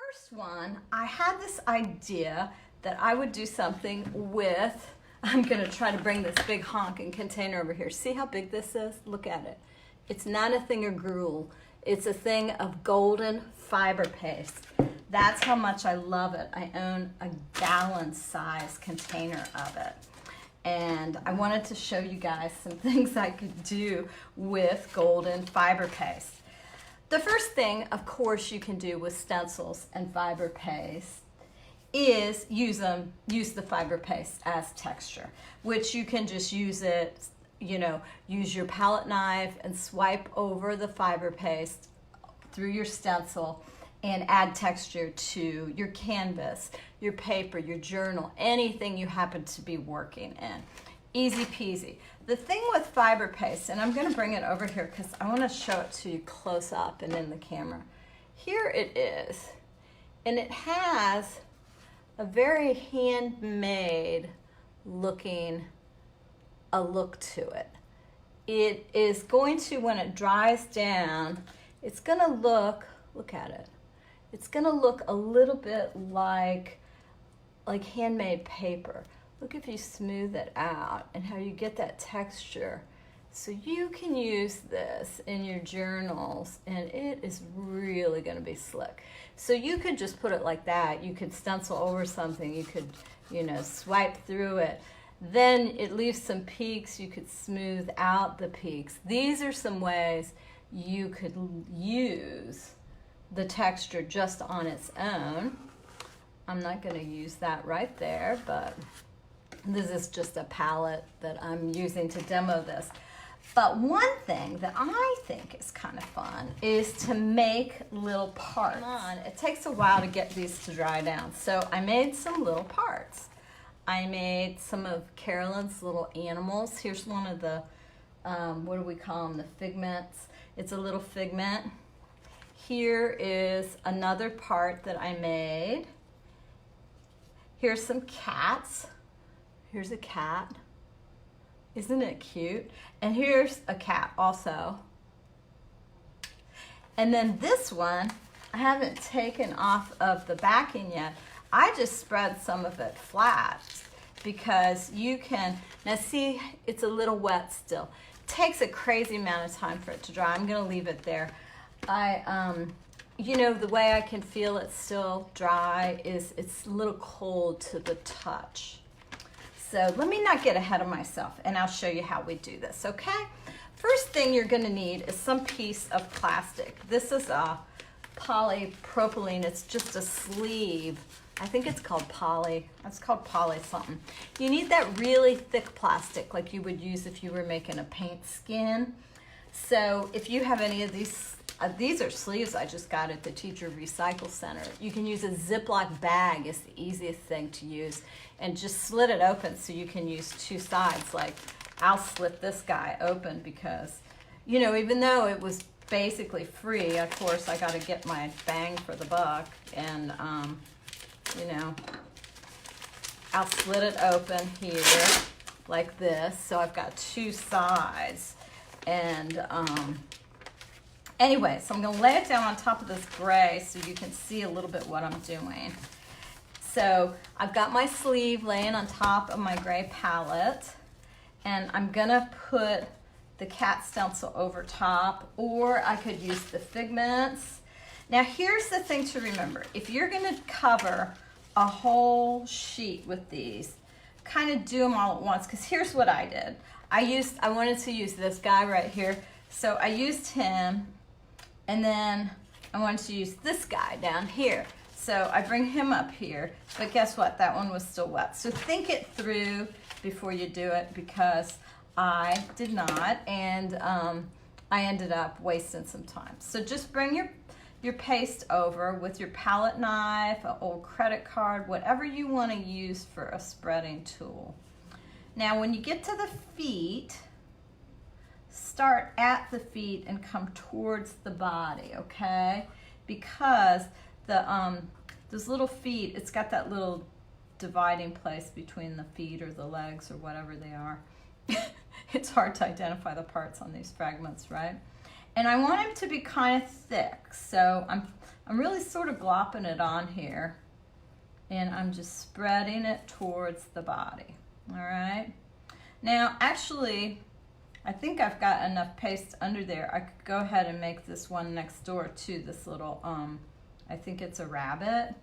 first one, I had this idea that I would do something with, I'm gonna try to bring this big honking container over here. See how big this is? Look at it. It's not a thing of gruel. It's a thing of golden fiber paste. That's how much I love it. I own a gallon size container of it. And I wanted to show you guys some things I could do with golden fiber paste. The first thing, of course, you can do with stencils and fiber paste is use the fiber paste as texture, which you can just use it, use your palette knife and swipe over the fiber paste through your stencil and add texture to your canvas, your paper, your journal, anything you happen to be working in. Easy peasy. The thing with fiber paste, and I'm going to bring it over here because I want to show it to you close up and in the camera. Here it is, and it has a very handmade looking look to it. It is going to, when it dries down, it's going to look at it. It's going to look a little bit like handmade paper. Look if you smooth it out and how you get that texture. So you can use this in your journals and it is really going to be slick. So you could just put it like that. You could stencil over something. You could, swipe through it. Then it leaves some peaks. You could smooth out the peaks. These are some ways you could use the texture just on its own. I'm not going to use that right there, but this is just a palette that I'm using to demo this. But one thing that I think is kind of fun is to make little parts. It takes a while to get these to dry down. So I made some little parts. I made some of Carolyn's little animals. Here's one of the, what do we call them, the figments. It's a little figment. Here is another part that I made. Here's some cats. Here's a cat. Isn't it cute? And here's a cat also. And then this one, I haven't taken off of the backing yet. I just spread some of it flat because you can, now see, it's a little wet still. It takes a crazy amount of time for it to dry. I'm gonna leave it there. The way I can feel it still dry is it's a little cold to the touch. So let me not get ahead of myself and I'll show you how we do this, okay? First thing you're gonna need is some piece of plastic. This is a polypropylene, it's just a sleeve. I think it's called poly something. You need that really thick plastic like you would use if you were making a paint skin. So if you have any of these are sleeves I just got at the Teacher Recycle Center. You can use a Ziploc bag is the easiest thing to use and just slit it open so you can use two sides. Like I'll slit this guy open because, even though it was basically free, of course I got to get my bang for the buck and, I'll slit it open here like this. So I've got two sides and, anyway, so I'm going to lay it down on top of this gray so you can see a little bit what I'm doing. So I've got my sleeve laying on top of my gray palette, and I'm going to put the cat stencil over top, or I could use the figments. Now here's the thing to remember. If you're going to cover a whole sheet with these, kind of do them all at once, because here's what I did. I wanted to use this guy right here, so I used him. And then I wanted to use this guy down here. So I bring him up here, but guess what? That one was still wet. So think it through before you do it because I did not, and I ended up wasting some time. So just bring your paste over with your palette knife, an old credit card, whatever you want to use for a spreading tool. Now when you get to the feet, start at the feet and come towards the body, okay? Because those little feet, it's got that little dividing place between the feet or the legs or whatever they are. It's hard to identify the parts on these fragments, right? And I want them to be kind of thick, so I'm I'm really sort of glopping it on here, and I'm just spreading it towards the body. All right. Now, actually, I think I've got enough paste under there. I could go ahead and make this one next door to this little, I think it's a rabbit.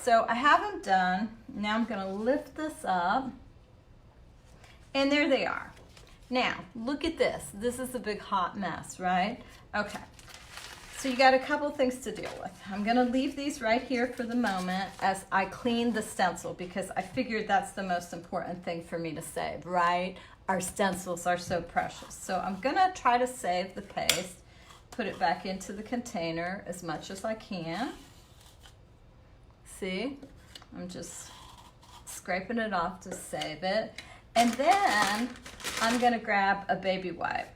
So I have them done. Now I'm gonna lift this up, and there they are. Now, look at this. This is a big hot mess, right? Okay, so you got a couple things to deal with. I'm gonna leave these right here for the moment as I clean the stencil, because I figured that's the most important thing for me to save, right? Our stencils are so precious. So I'm gonna try to save the paste, put it back into the container as much as I can. See, I'm just scraping it off to save it. And then I'm gonna grab a baby wipe,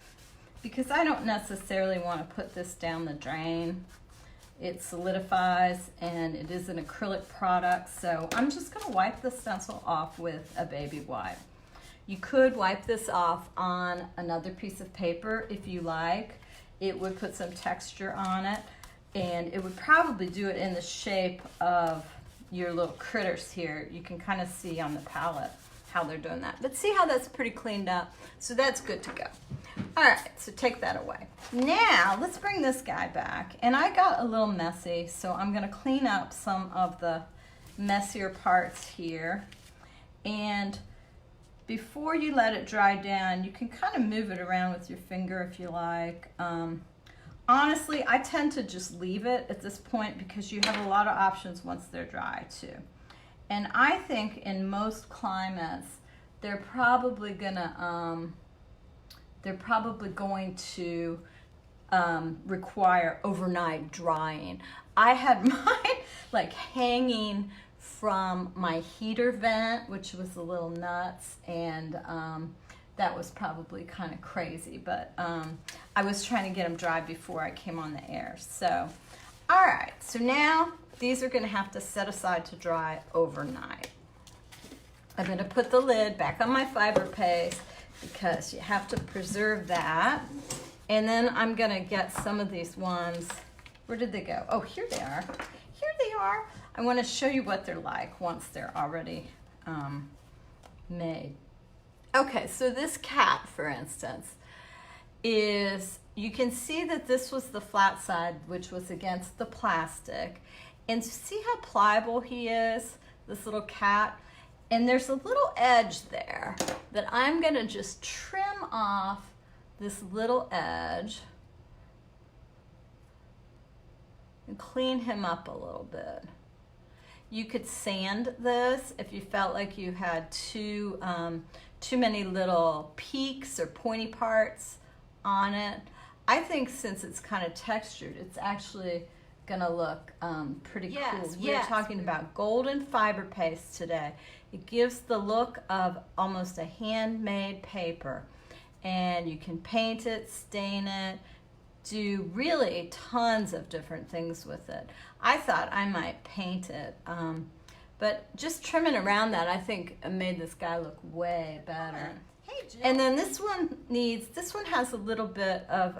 because I don't necessarily want to put this down the drain. It solidifies, and it is an acrylic product, so I'm just gonna wipe the stencil off with a baby wipe. You could wipe this off on another piece of paper if you like. It would put some texture on it, and it would probably do it in the shape of your little critters here. You can kind of see on the palette how they're doing that. But see how that's pretty cleaned up? So that's good to go. All right, so take that away. Now let's bring this guy back. And I got a little messy, so I'm gonna clean up some of the messier parts here. And before you let it dry down, you can kind of move it around with your finger if you like. Honestly, I tend to just leave it at this point because you have a lot of options once they're dry too. And I think in most climates, they're probably going to require overnight drying. I had mine like hanging from my heater vent, which was a little nuts, and that was probably kind of crazy, but I was trying to get them dry before I came on the air. So, all right, so now these are gonna have to set aside to dry overnight. I'm gonna put the lid back on my fiber paste because you have to preserve that. And then I'm gonna get some of these ones. Where did they go? Oh, here they are. Here they are. I wanna show you what they're like once they're already made. Okay, so this cat, for instance, is, you can see that this was the flat side, which was against the plastic. And see how pliable he is, this little cat? And there's a little edge there that I'm gonna just trim off this little edge and clean him up a little bit. You could sand this if you felt like you had too many little peaks or pointy parts on it. I think since it's kind of textured, it's actually gonna look pretty cool. We're talking about golden fiber paste today. It gives the look of almost a handmade paper, and you can paint it, stain it, do really tons of different things with it. I thought I might paint it, but just trimming around that, I think made this guy look way better. Hey, Jill. And then this one has a little bit of,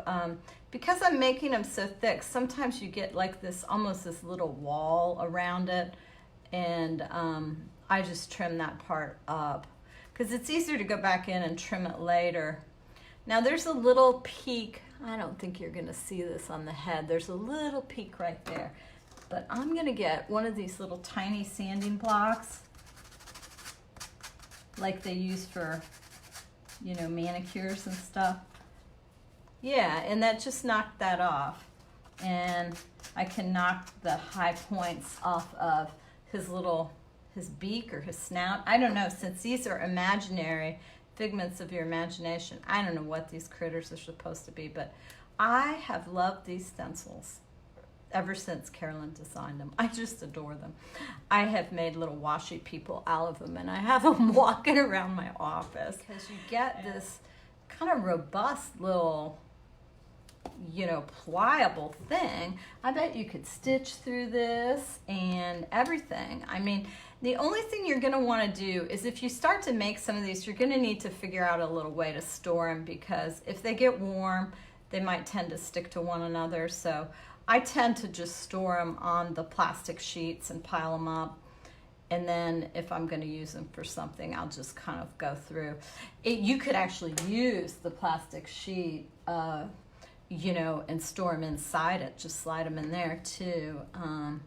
because I'm making them so thick, sometimes you get like this, almost this little wall around it, and I just trim that part up because it's easier to go back in and trim it later. Now there's a little peak. I don't think you're gonna see this on the head. There's a little peak right there, but I'm gonna get one of these little tiny sanding blocks like they use for, you know, manicures and stuff. Yeah, and that just knocked that off. And I can knock the high points off of his beak or his snout. I don't know, since these are imaginary figments of your imagination, I don't know what these critters are supposed to be, but I have loved these stencils ever since Carolyn designed them. I just adore them. I have made little washi people out of them, and I have them walking around my office because you get this kind of robust little, you know, pliable thing. I bet you could stitch through this and everything. I mean, the only thing you're going to want to do is if you start to make some of these, you're going to need to figure out a little way to store them, because if they get warm, they might tend to stick to one another. So I tend to just store them on the plastic sheets and pile them up. And then if I'm going to use them for something, I'll just kind of go through. You could actually use the plastic sheet, you know, and store them inside it. Just slide them in there too. I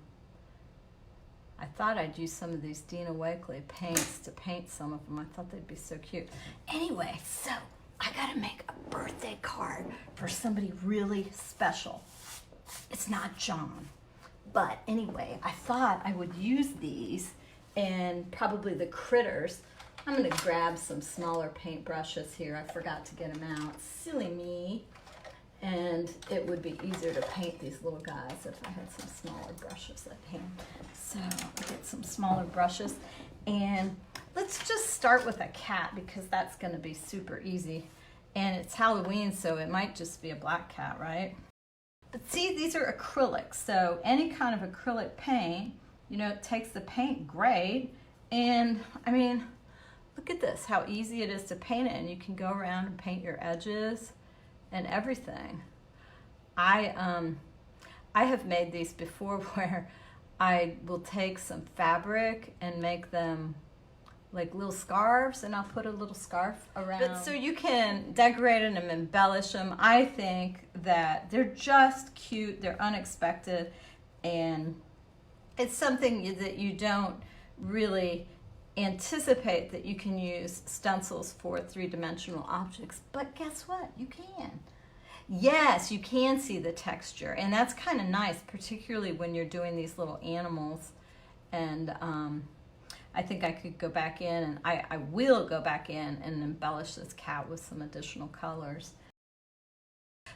thought I'd use some of these Dina Wakley paints to paint some of them. I thought they'd be so cute. Anyway, so I gotta make a birthday card for somebody really special. It's not John. But anyway, I thought I would use these and probably the critters. I'm gonna grab some smaller paint brushes here. I forgot to get them out. Silly me. And it would be easier to paint these little guys if I had some smaller brushes at hand. So I'll get some smaller brushes. And let's just start with a cat because that's gonna be super easy. And it's Halloween, so it might just be a black cat, right? But see, these are acrylics. So any kind of acrylic paint, you know, it takes the paint great. And I mean, look at this, how easy it is to paint it. And you can go around and paint your edges and everything. I have made these before where I will take some fabric and make them like little scarves, and I'll put a little scarf around. But so you can decorate them and embellish them. I think that they're just cute, they're unexpected, and it's something that you don't really anticipate that you can use stencils for three-dimensional objects, but guess what? You can. Yes, you can see the texture, and that's kind of nice, particularly when you're doing these little animals. And I think I could go back in, and I will go back in and embellish this cat with some additional colors.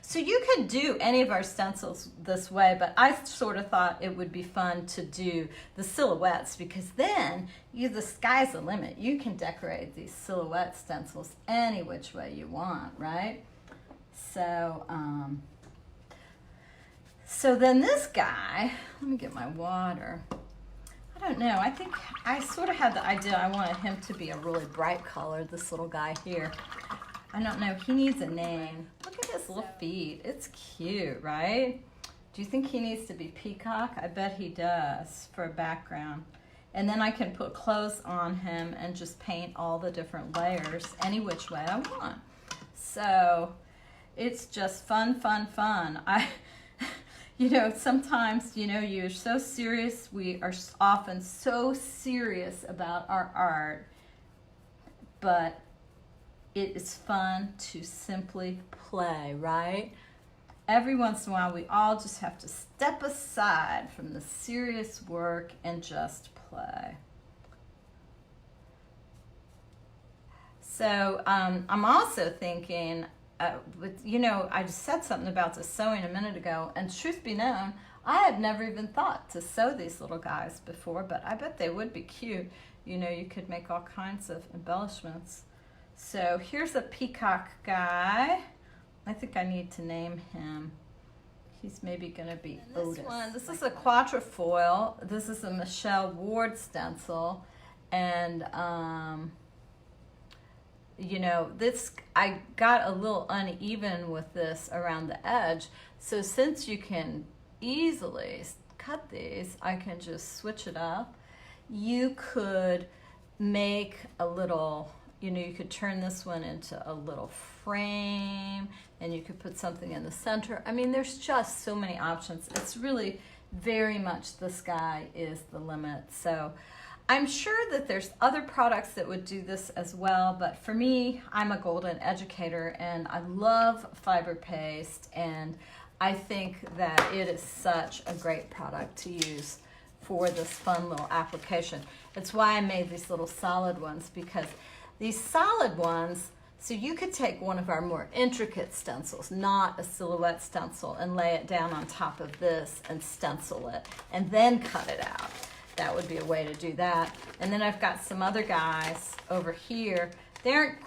So you could do any of our stencils this way, but I sort of thought it would be fun to do the silhouettes because then the sky's the limit. You can decorate these silhouette stencils any which way you want, right? So, so then this guy, let me get my water. I don't know, I think I sort of had the idea I wanted him to be a really bright color, this little guy here. I don't know, he needs a name. Look at his little feet, it's cute, right? Do you think he needs to be peacock? I bet he does for a background. And then I can put clothes on him and just paint all the different layers any which way I want. So it's just fun, fun, fun. You know, sometimes, you know, you're so serious. We are often so serious about our art, but it is fun to simply play, right? Every once in a while, we all just have to step aside from the serious work and just play. So I'm also thinking, you know, I just said something about the sewing a minute ago, and truth be known, I had never even thought to sew these little guys before, but I bet they would be cute. You know, you could make all kinds of embellishments. So here's a peacock guy. I think I need to name him. He's maybe going to be Otis. This is a quatrefoil. This is a Michelle Ward stencil, and you know, this, I got a little uneven with this around the edge. So since you can easily cut these, I can just switch it up. You could make a little, you know, you could turn this one into a little frame, and you could put something in the center. I mean, there's just so many options. It's really very much the sky is the limit. So I'm sure that there's other products that would do this as well, but for me, I'm a golden educator and I love fiber paste, and I think that it is such a great product to use for this fun little application. It's why I made these little solid ones, because these solid ones, so you could take one of our more intricate stencils, not a silhouette stencil, and lay it down on top of this and stencil it and then cut it out. That would be a way to do that. And then I've got some other guys over here. They aren't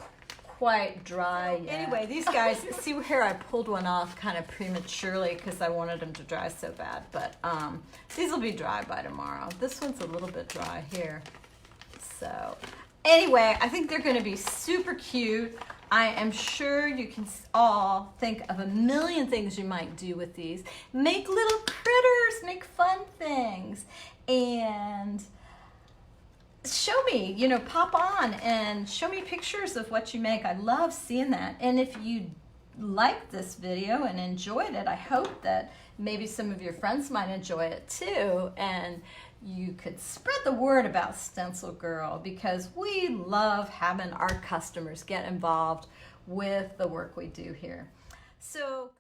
quite dry yet. Anyway, these guys, see here I pulled one off kind of prematurely because I wanted them to dry so bad, but these will be dry by tomorrow. This one's a little bit dry here. So anyway, I think they're gonna be super cute. I am sure you can all think of a million things you might do with these. Make little critters, make fun things, and show me, you know, pop on and show me pictures of what you make. I love seeing that. And if you liked this video and enjoyed it, I hope that maybe some of your friends might enjoy it too, and you could spread the word about Stencil Girl, because we love having our customers get involved with the work we do here. So